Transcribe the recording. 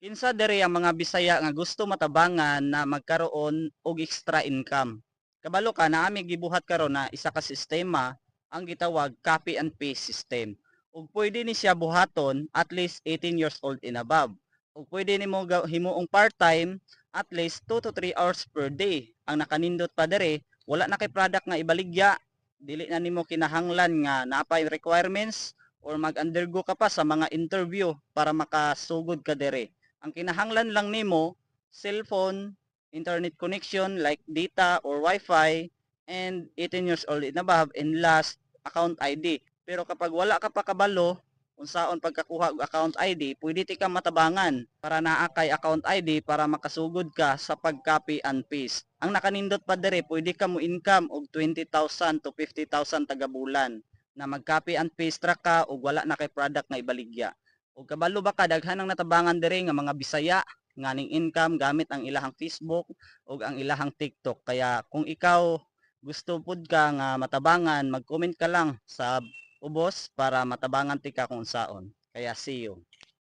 Kinsa diri ang mga Bisaya nga gusto matabangan na magkaroon og extra income. Kabalo ka na ami gibuhat karon na isa ka sistema ang gitawag copy and paste system. Ug pwede ni siya buhaton at least 18 years old and above. Ug pwede nimo himuong part-time at least 2 to 3 hours per day. Ang nakanindot pa diri, wala na kay product nga ibaligya. Dili na nimo kinahanglan nga napay requirements or mag-undergo ka pa sa mga interview para makasugod ka diri. Ang kinahanglan lang nimo, cellphone, internet connection like data or wifi, and 18 years old and above, and last, account ID. Pero kapag wala ka pa kabalo, unsaon pagkakuha og account ID, pwede ti ka matabangan para naa kay account ID para makasugod ka sa pag-copy and paste. Ang nakanindot pa diri, pwede ka mo income og 20,000 to 50,000 taga bulan na mag-copy and paste ra ka ug wala na kay product nga ibaligya. Ug kabalo ba ka daghan ang natabangan diri nga mga Bisaya nga ning income gamit ang ilahang Facebook ug ang ilahang TikTok. Kaya kung ikaw gusto pud ka nga matabangan, mag-comment ka lang sa ubos para matabangan ti ka kung saon. Kaya see you.